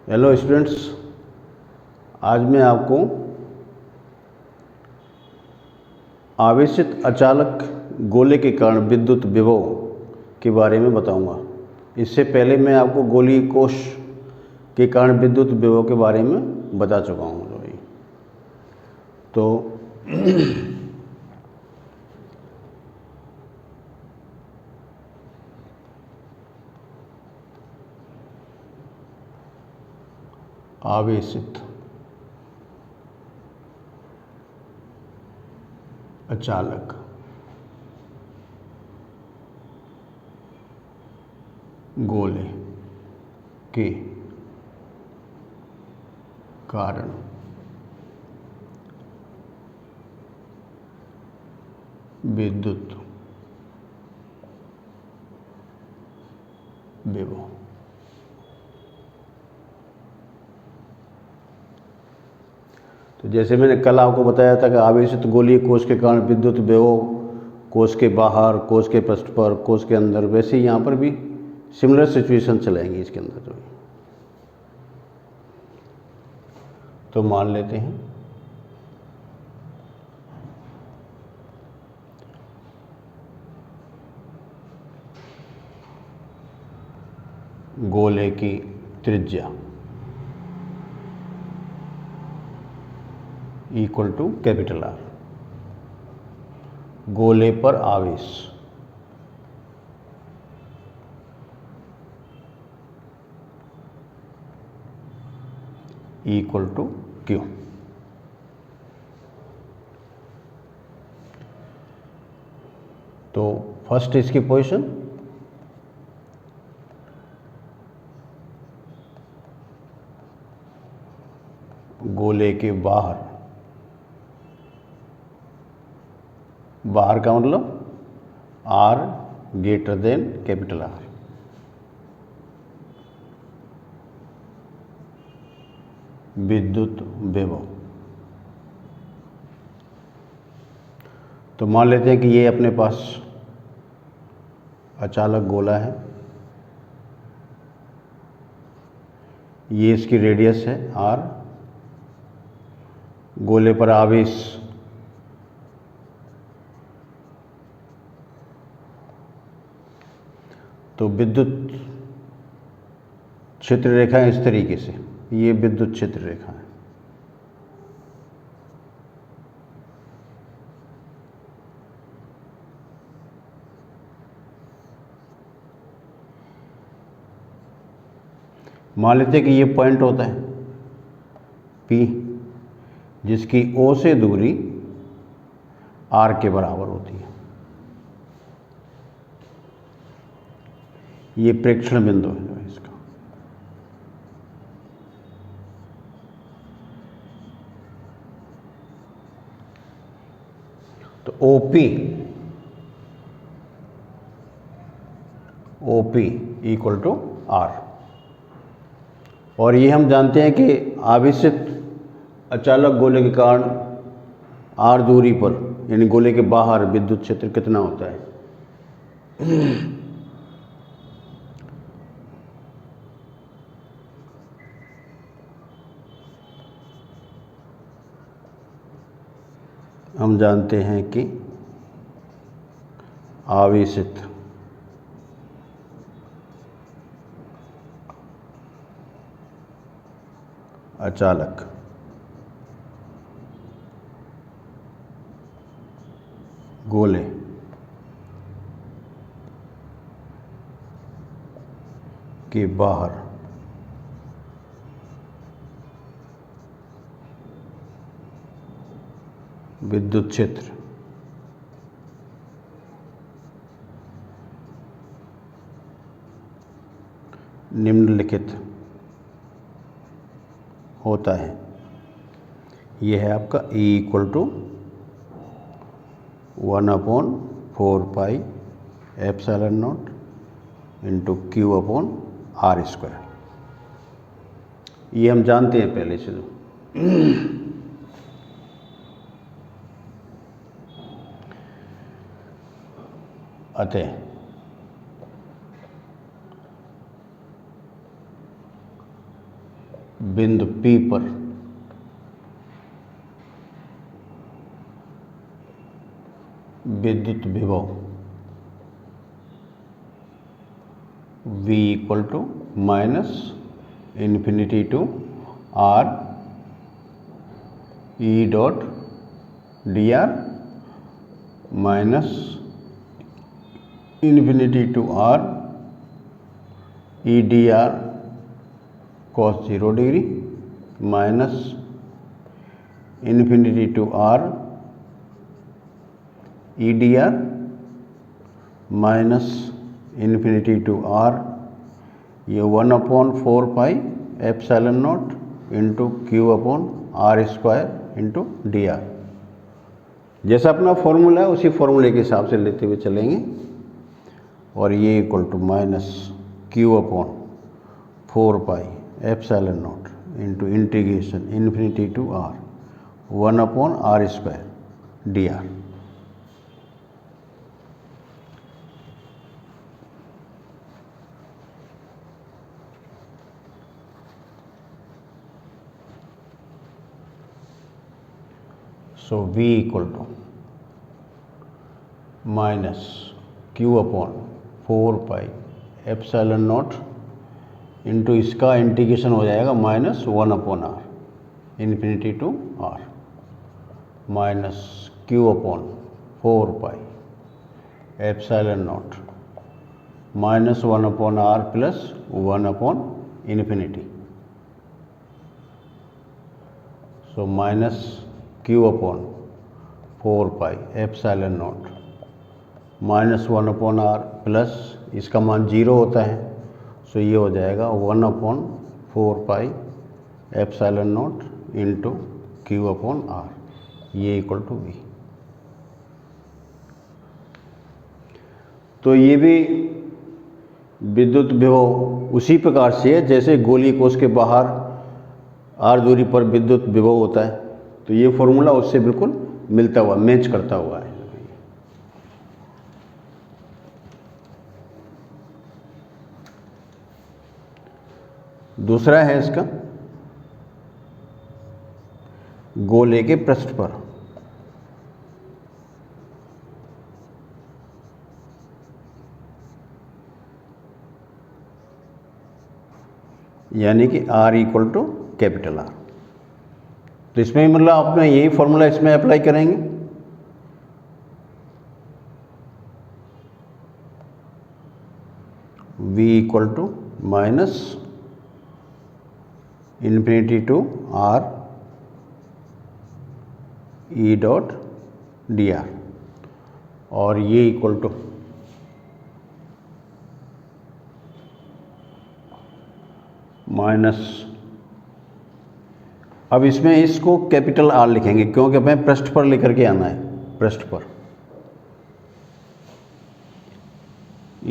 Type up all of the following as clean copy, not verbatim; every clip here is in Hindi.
हेलो स्टूडेंट्स, आज मैं आपको आवेशित अचालक गोले के कारण विद्युत विभव के बारे में बताऊंगा। इससे पहले मैं आपको गोलीय कोश के कारण विद्युत विभव के बारे में बता चुका हूँ। तो आवेशित अचालक गोले के कारण विद्युत विभव। तो जैसे मैंने कल आपको बताया था कि आवेशित गोलीय कोश के कारण विद्युत विभव कोश के बाहर, कोश के पृष्ठ पर, कोश के अंदर, वैसे ही यहाँ पर भी सिमिलर सिचुएशन चलेंगी इसके अंदर। तो मान लेते हैं गोले की त्रिज्या इक्वल टू कैपिटल आर, गोले पर आवेश इक्वल टू क्यू। तो फर्स्ट इसकी पोजीशन, गोले के बाहर, बाहर का मतलब R greater than capital R, विद्युत विभव। तो मान लेते हैं कि ये अपने पास अचालक गोला है, ये इसकी रेडियस है आर, गोले पर आवेश तो विद्युत क्षेत्र रेखा है इस तरीके से, ये विद्युत क्षेत्र रेखा है। मान लेते हैं कि ये पॉइंट होता है P, जिसकी O से दूरी R के बराबर होती है। ये प्रेक्षण बिंदु है इसका। तो OP इक्वल टू R, और ये हम जानते हैं कि आवेशित अचालक गोले के कारण R दूरी पर, यानी गोले के बाहर विद्युत क्षेत्र कितना होता है। हम जानते हैं कि आवेशित अचालक गोले के बाहर विद्युत क्षेत्र निम्नलिखित होता है। यह है आपका E equal to 1/4 epsilon not into Q upon R square. ये हम जानते हैं पहले से। अतः बिंदु P पर विद्युत विभव V equal to minus infinity to R E dot D R minus infinity to R E D R cos 0 degree minus infinity to R E D R minus infinity to R, ये 1/4 epsilon not into Q upon R square into D R. जैसा अपना फॉर्मूला है उसी फॉर्मूले के हिसाब से लेते हुए चलेंगे। और ये equal to minus Q upon 4 epsilon not into integration infinity to R 1/R square D R. So V equal to minus Q upon 4 epsilon not into इसका इंटीग्रेशन हो जाएगा minus 1/R infinity to R minus Q upon 4 epsilon not minus 1/R plus 1 infinity. So minus Q upon 4 epsilon not minus 1/R plus इसका मान 0 होता है, सो ये हो जाएगा 1/4 epsilon not into Q upon R, ये इक्वल टू V। तो ये भी विद्युत विभव उसी प्रकार से है जैसे गोलीय कोश के बाहर R दूरी पर विद्युत विभव होता है। तो ये फॉर्मूला उससे बिल्कुल मिलता हुआ, मैच करता हुआ है। दूसरा है इसका गोले के पृष्ठ पर यानी कि R equal to capital R। तो इसमें मतलब आपने यही फॉर्मूला इसमें अप्लाई करेंगे। V equal to minus infinity to R E dot D R, और ये इक्वल टू माइनस, अब इसमें इसको कैपिटल R लिखेंगे क्योंकि हमें पृष्ठ पर लेकर के आना है। पृष्ठ पर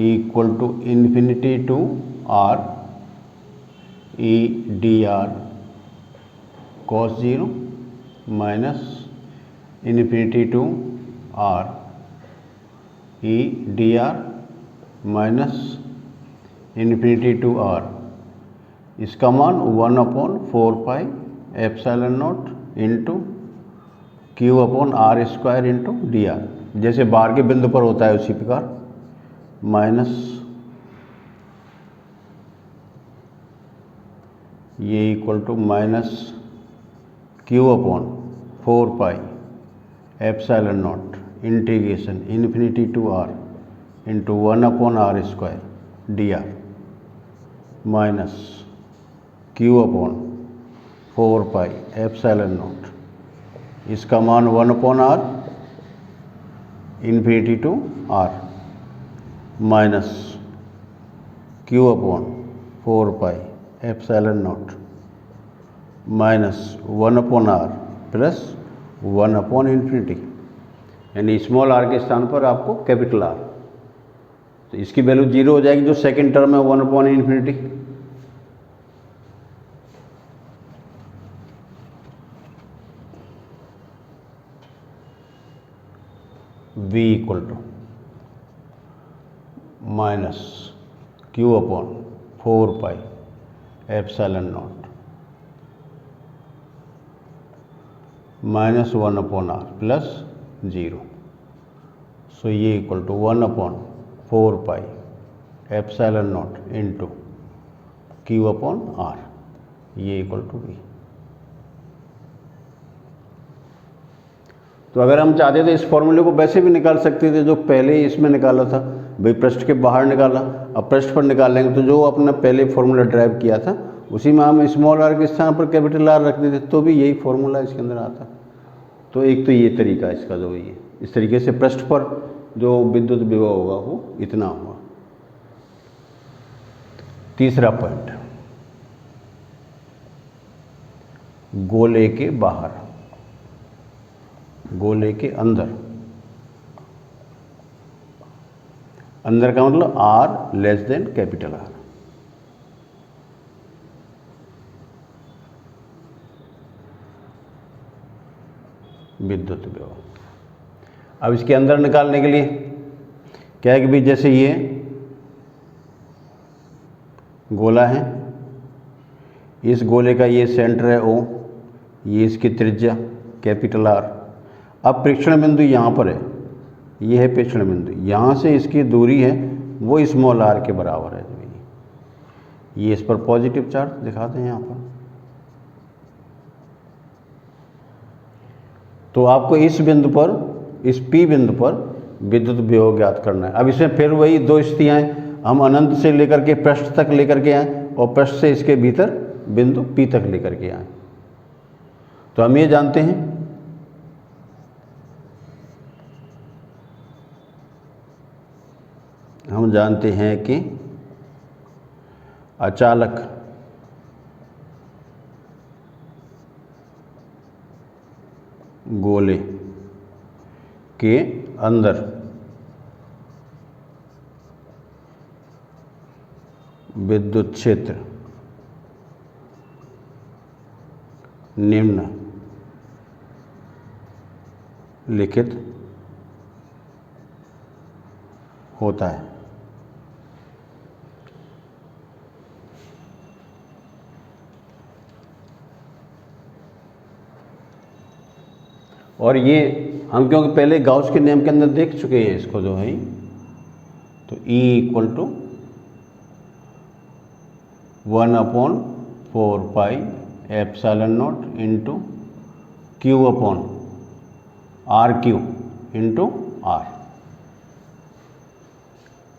equal to infinity to R E D R cos 0 minus infinity to R E D R minus infinity to R, इसका मान 1/4 epsilon not into Q upon R square into D R, जैसे बाहर के बिंदु पर होता है उसी प्रकार, माइनस ये equal to minus Q upon 4 epsilon nought integration infinity to R into 1/R square D R minus Q upon 4 epsilon nought, इसका मान 1/R infinity to R minus Q upon 4 epsilon not minus 1/R plus 1 infinity, यानी स्मॉल r के स्थान पर आपको कैपिटल R। तो इसकी वैल्यू 0 हो जाएगी, जो सेकंड टर्म है 1 infinity. V equal to minus Q upon 4 epsilon not minus 1/r plus 0। So ये equal to 1/4 epsilon not into Q/r, ये इक्वल टू V। तो अगर हम चाहते थे इस फॉर्मूले को वैसे भी निकाल सकते थे जो पहले इसमें निकाला था, भाई पृष्ठ के बाहर निकाला, अब पृष्ठ पर निकालेंगे तो जो अपना पहले फॉर्मूला ड्राइव किया था उसी में हम स्मॉल r के स्थान पर कैपिटल R रख देते तो भी यही फॉर्मूला इसके अंदर आता। तो एक तो ये तरीका इसका जो ये इस तरीके से पृष्ठ पर जो विद्युत विभव होगा वो इतना होगा। तीसरा पॉइंट, गोले के बाहर, गोले के अंदर, अंदर का मतलब R less than capital R। विद्युत विभव। अब इसके अंदर निकालने के लिए क्या है कि भाई जैसे ये गोला है, इस गोले का ये सेंटर है O, ये इसकी त्रिज्या कैपिटल R। अब प्रेक्षण बिंदु यहाँ पर है, ये है प्रेक्षण बिंदु, यहाँ से इसकी दूरी है वो स्मॉल r के बराबर है। ये इस पर पॉजिटिव चार्ज दिखाते हैं यहाँ पर। तो आपको इस बिंदु पर, इस P बिंदु पर विद्युत विभव ज्ञात करना है। अब इसमें फिर वही दो स्थितियाँ हैं, हम अनंत से लेकर के पृष्ठ तक लेकर के आए और पृष्ठ से इसके भीतर बिंदु P तक लेकर के आए। तो हम ये जानते हैं कि अचालक गोले के अंदर विद्युत क्षेत्र निम्न लिखित होता है। और ये हम क्योंकि पहले गाउस के नियम के अंदर देख चुके हैं इसको जो है, तो E equal to 1/4 epsilon not into Q/RQ into R।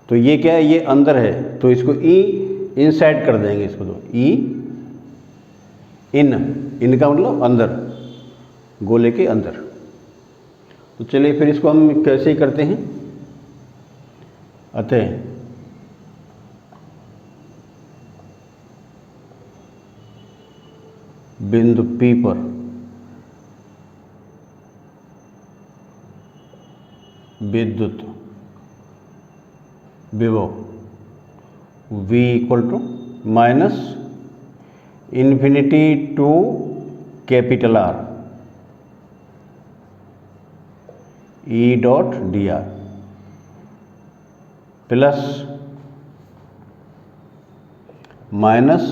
तो ये क्या है, ये अंदर है तो इसको E इनसाइड कर देंगे, इसको तो E इन का मतलब अंदर, गोले के अंदर। तो चलिए फिर इसको हम कैसे ही करते हैं। अतः बिंदु P पर विद्युत विभव V equal to minus infinity to capital R E dot dr plus minus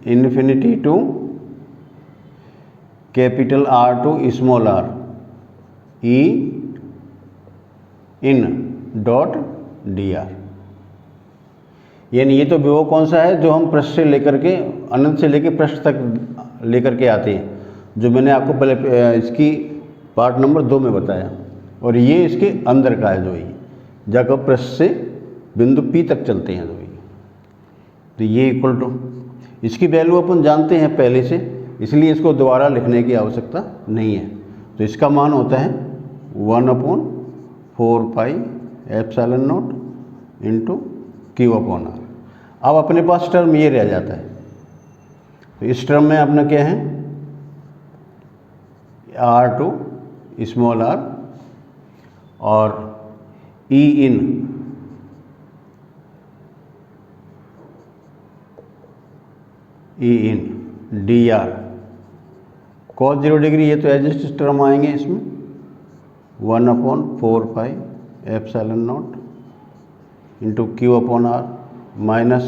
infinity to capital R to small r E in dot dr। यानी ये तो विभव कौन सा है जो हम पृष्ठ से लेकर के अनंत से लेकर पृष्ठ तक लेकर के आते हैं, जो मैंने आपको पहले इसकी पार्ट नंबर 2 में बताया। और ये इसके अंदर का है जो ये जब पृष्ठ से बिंदु P तक चलते हैं तो ये इक्वल टू, इसकी वैल्यू अपन जानते हैं पहले से, इसलिए इसको दोबारा लिखने की आवश्यकता नहीं है। तो इसका मान होता है 1/4 एप्सिलॉन नॉट इंटू Q/R। अब अपने पास टर्म ये रह जाता है, तो इस टर्म में अपना क्या है R स्मॉल r और E in dr cos 0 degree, ये तो एडजस्ट टर्म आएंगे इसमें 1/4 epsilon not into Q/R minus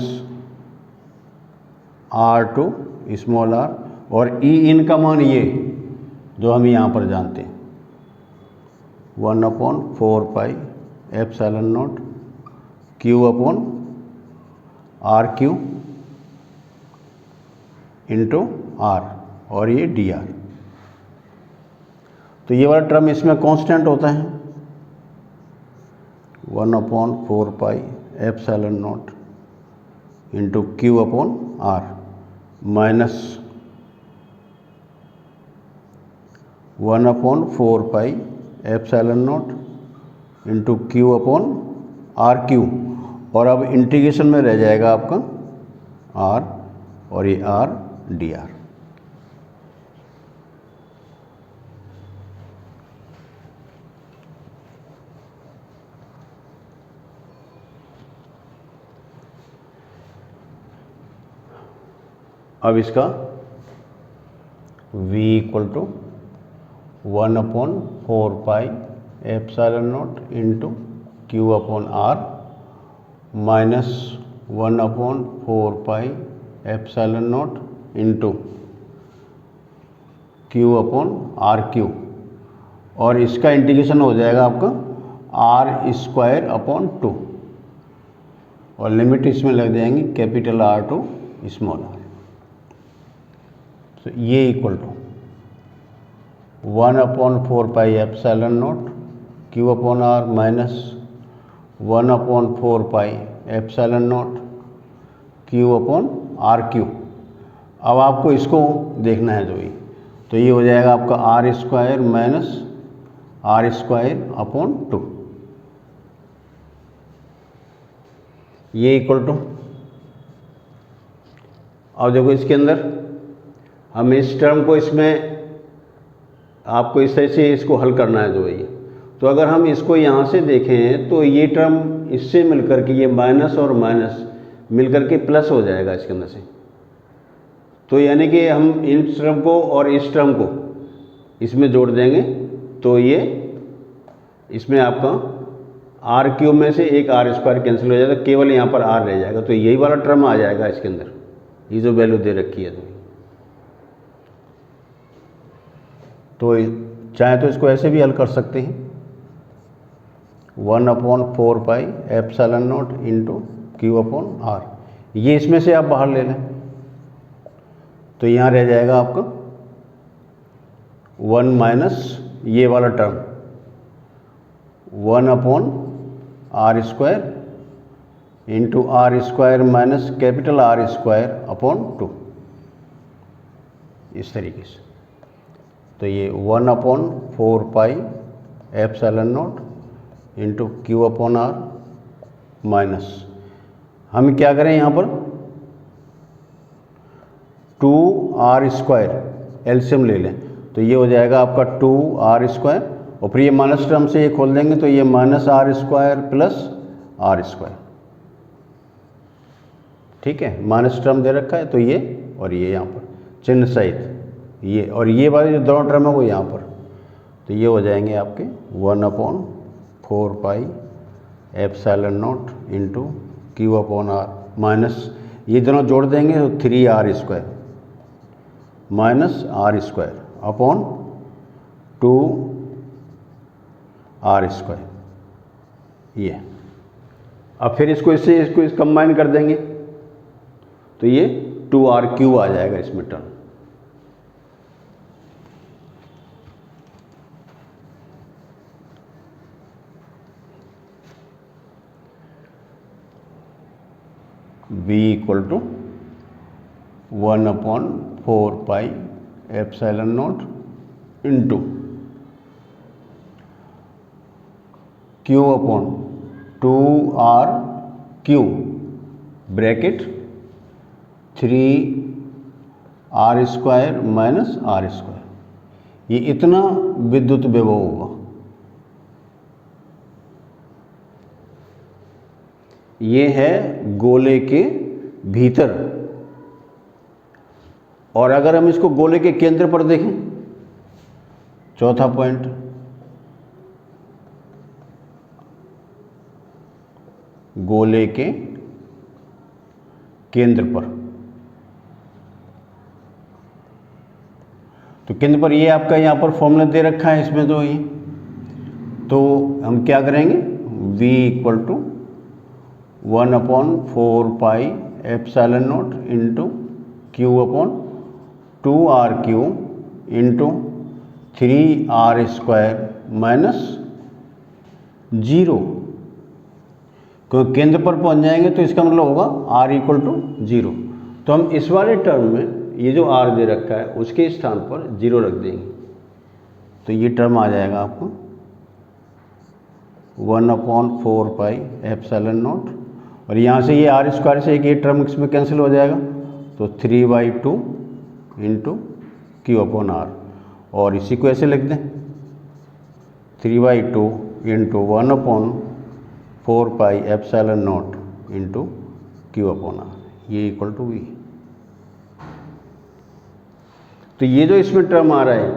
R to small r और E इन का मान ये जो हम यहाँ पर जानते हैं, 1/4 pi epsilon nought Q/R³ into R, और ये dr। तो ये वाला टर्म इसमें कांस्टेंट होता है, 1/4 pi epsilon not into Q/R minus 1/4 pi epsilon not into Q/R³, और अब इंटीग्रेशन में रह जाएगा आपका R, और ये R dr। अब इसका v = 1/4 pi epsilon not into Q/R minus 1/4 pi epsilon not into Q/R³, और इसका इंटीग्रेशन हो जाएगा आपका R²/2, और लिमिट इसमें लग जाएंगी capital R to small r। तो ये equal to 1/4 pi epsilon nought Q/R minus 1/4 pi epsilon nought Q/R³। अब आपको इसको देखना है जो तो ये हो जाएगा आपका R² माइनस R²/2, ये इक्वल टू, अब देखो इसके अंदर हम इस टर्म को, इसमें आपको इस तरह से इसको हल करना है जो ये। तो अगर हम इसको यहाँ से देखें तो ये टर्म इससे मिलकर के, ये माइनस और माइनस मिलकर के प्लस हो जाएगा इसके अंदर से। तो यानी कि हम इस टर्म को और इस टर्म को इसमें जोड़ देंगे, तो ये इसमें आपका R³ में से एक R² कैंसिल हो जाएगा, केवल यहाँ पर R रह जाएगा। तो यही वाला टर्म आ जाएगा इसके अंदर, ये जो वैल्यू दे रखी है। तो चाहे तो इसको ऐसे भी हल कर सकते हैं, 1/4 pi epsilon not into Q/R, ये इसमें से आप बाहर ले लें, तो यहाँ रह जाएगा आपका 1 माइनस ये वाला term 1/R² into R² minus capital R²/2, इस तरीके से। तो ये 1/4 pi epsilon not into Q/R minus, हम क्या करें यहाँ पर 2R² एलसीएम ले लें, तो ये हो जाएगा आपका 2R², और फिर ये माइनस टर्म से ये खोल देंगे, तो ये माइनस R² प्लस R², ठीक है। माइनस टर्म दे रखा है, तो ये और ये यहाँ पर चिन्ह सहित ये, और ये वाले जो दोनों टर्म है वो यहाँ पर, तो ये हो जाएंगे आपके 1/4 pi epsilon not into Q/R minus, ये दोनों जोड़ देंगे तो 3R² minus R² upon 2R², ये। अब फिर इसको इसको कंबाइन कर देंगे, तो ये 2R³ आ जाएगा इसमें term. V = 1/4 pi epsilon not into Q/2R³ bracket 3R² minus R², ये इतना विद्युत विभव होगा। ये है गोले के भीतर, और अगर हम इसको गोले के केंद्र पर देखें, चौथा पॉइंट, गोले के केंद्र पर, तो केंद्र पर ये आपका यहाँ पर फॉर्मूला दे रखा है इसमें तो ये, तो हम क्या करेंगे, v equal to 1/4πε0 into Q/2r³ into 3r² minus 0, क्योंकि केंद्र पर पहुंच जाएंगे तो इसका मतलब होगा r इक्वल टू 0। तो हम इस वाले टर्म में ये जो r दे रखा है उसके स्थान पर 0 रख देंगे, तो ये टर्म आ जाएगा आपको 1/4πε0, और यहाँ से ये r² से एक ये टर्म इसमें कैंसिल हो जाएगा, तो 3/2 इंटू Q/r, और इसी को ऐसे लिख दें 3/2 इंटू 1/4πε0 इंटू Q/r, ये इक्वल टू v। तो ये जो इसमें टर्म आ रहा है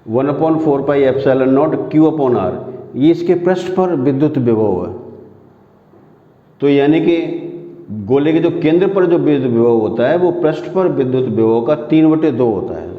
1/4πε0 Q/r, ये इसके पृष्ठ पर विद्युत विभव है। तो यानी कि गोले के जो केंद्र पर जो विद्युत विभव होता है वो पृष्ठ पर विद्युत विभव का 3/2 होता है।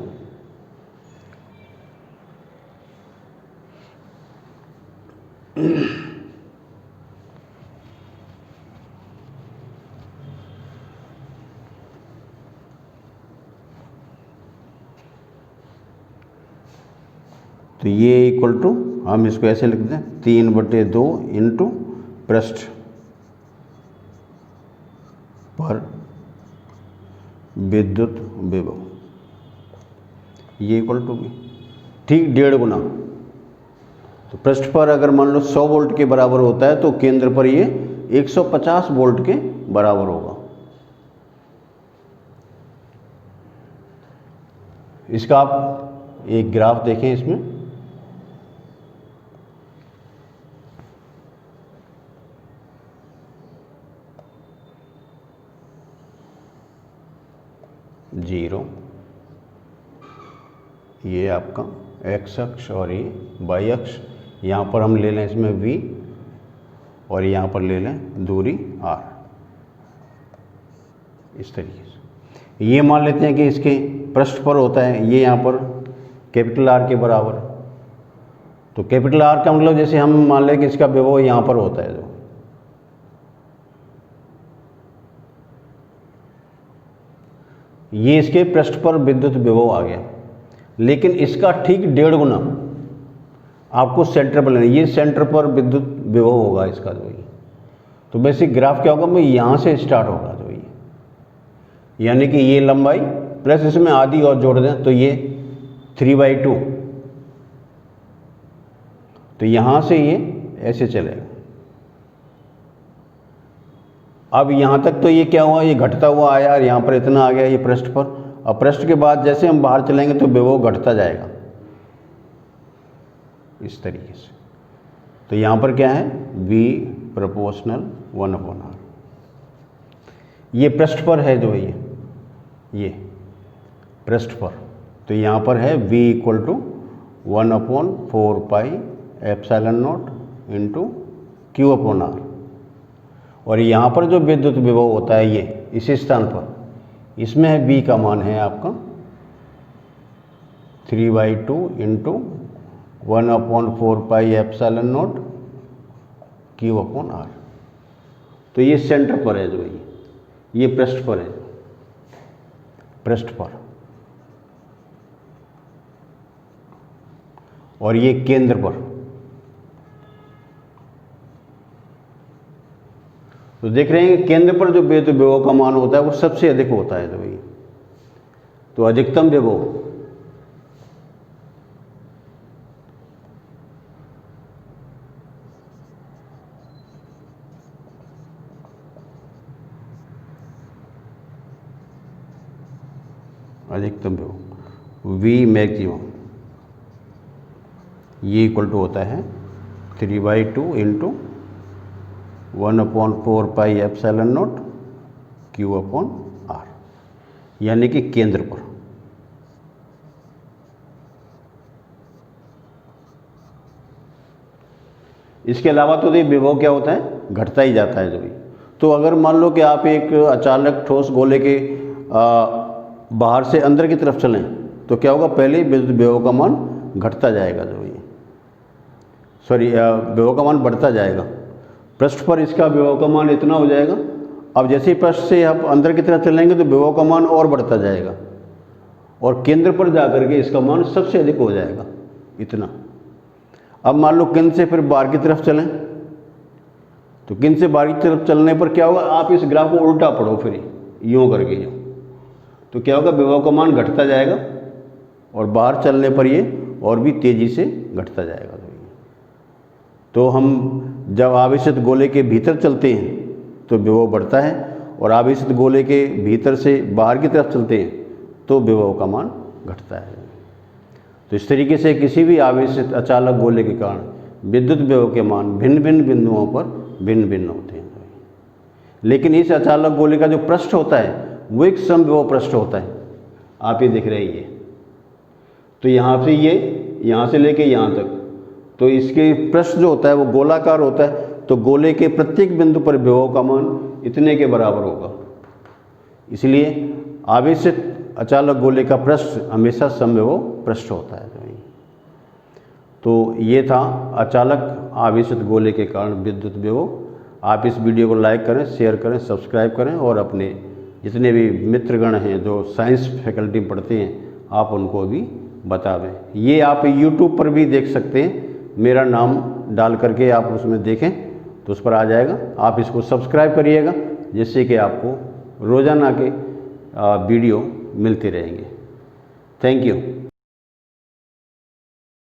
तो ये इक्वल टू, हम इसको ऐसे लिख दें 3/2 इंटू पृष्ठ पर विद्युत विभव, ये इक्वल टू भी ठीक 1.5 गुना। तो पृष्ठ पर अगर मान लो 100 वोल्ट के बराबर होता है तो केंद्र पर ये 150 वोल्ट के बराबर होगा। इसका आप एक ग्राफ देखें इसमें, जीरो, ये आपका x अक्ष और ये y अक्ष, यहाँ पर हम ले लें इसमें v और यहाँ पर ले लें दूरी r, इस तरीके से। ये मान लेते हैं कि इसके पृष्ठ पर होता है, ये यहाँ पर कैपिटल R के बराबर, तो कैपिटल R का मतलब जैसे हम मान लें कि इसका विभव यहाँ पर होता है, जो ये इसके पृष्ठ पर विद्युत विभव आ गया, लेकिन इसका ठीक 1.5 गुना आपको सेंटर पर लेना, ये सेंटर पर विद्युत विभव होगा इसका जो ये। तो बेसिक ग्राफ क्या होगा, मैं यहाँ से स्टार्ट होगा जो ये, यानी कि ये लंबाई प्लस इसमें आधी और जोड़ दें तो ये 3/2, तो यहाँ से ये ऐसे चलेगा। अब यहाँ तक तो ये क्या हुआ, ये घटता हुआ आया और यहाँ पर इतना आ गया ये पृष्ठ पर। अब पृष्ठ के बाद जैसे हम बाहर चलेंगे तो विभव घटता जाएगा इस तरीके से। तो यहाँ पर क्या है, v प्रोपोर्शनल 1/r, ये पृष्ठ पर है जो ये पृष्ठ पर, तो यहाँ पर है v equal to 1/4πε0 into Q/r, और यहाँ पर जो विद्युत विभव होता है ये इस स्थान पर, इसमें है v का मान है आपका 3/2 इंटू 1/4πε0 Q/r। तो ये सेंटर पर है जो ये पृष्ठ पर है, पृष्ठ पर, और ये केंद्र पर। तो देख रहे हैं कि केंद्र पर जो विद्युत विभव का मान होता है वो सबसे अधिक होता है जो ये, तो अधिकतम विभव v मैक्सिमम, ये इक्वल टू होता है 3/2 इंटू 1/4πε0 Q/r, यानी कि केंद्र पर। इसके अलावा तो ये विभव क्या होता है, घटता ही जाता है जब। तो अगर मान लो कि आप एक अचानक ठोस गोले के बाहर से अंदर की तरफ चलें तो क्या होगा, पहले विद्युत विभव का मान घटता जाएगा, जो ये विभव का मान बढ़ता जाएगा। पृष्ठ पर इसका विभव का मान इतना हो जाएगा। अब जैसे ही पृष्ठ से आप अंदर की तरफ चलेंगे तो विभव का मान और बढ़ता जाएगा और केंद्र पर जाकर के इसका मान सबसे अधिक हो जाएगा, इतना। अब मान लो केंद्र से फिर बाहर की तरफ चलें, तो केंद्र से बाहर की तरफ चलने पर क्या होगा, आप इस ग्राफ को उल्टा पढ़ो फिर यूँ करके यूँ, तो क्या होगा, विभव का मान घटता जाएगा और बाहर चलने पर ये और भी तेज़ी से घटता जाएगा। तो हम जब आवेशित गोले के भीतर चलते हैं तो विभव बढ़ता है और आवेशित गोले के भीतर से बाहर की तरफ चलते हैं तो विभव का मान घटता है। तो इस तरीके से किसी भी आवेशित अचालक गोले के कारण विद्युत विभव के मान भिन्न भिन्न बिंदुओं पर भिन्न भिन्न होते हैं। लेकिन इस अचालक गोले का जो पृष्ठ होता है वो एक समविभव पृष्ठ होता है। आप ये दिख रहे हैं, तो यहाँ से ये यहाँ से लेके यहाँ तक, तो इसके पृष्ठ जो होता है वो गोलाकार होता है। तो गोले के प्रत्येक बिंदु पर विभव का मान इतने के बराबर होगा। इसलिए आवेशित अचालक गोले का पृष्ठ हमेशा समविभव पृष्ठ होता है। तो ये था अचालक आवेशित गोले के कारण विद्युत विभव। आप इस वीडियो को लाइक करें, शेयर करें, सब्सक्राइब करें और अपने जितने भी मित्रगण हैं जो साइंस फैकल्टी में पढ़ते हैं आप उनको भी बतावें। ये आप YouTube पर भी देख सकते हैं, मेरा नाम डाल करके आप उसमें देखें तो उस पर आ जाएगा। आप इसको सब्सक्राइब करिएगा जिससे कि आपको रोज़ाना के वीडियो मिलते रहेंगे। Thank you.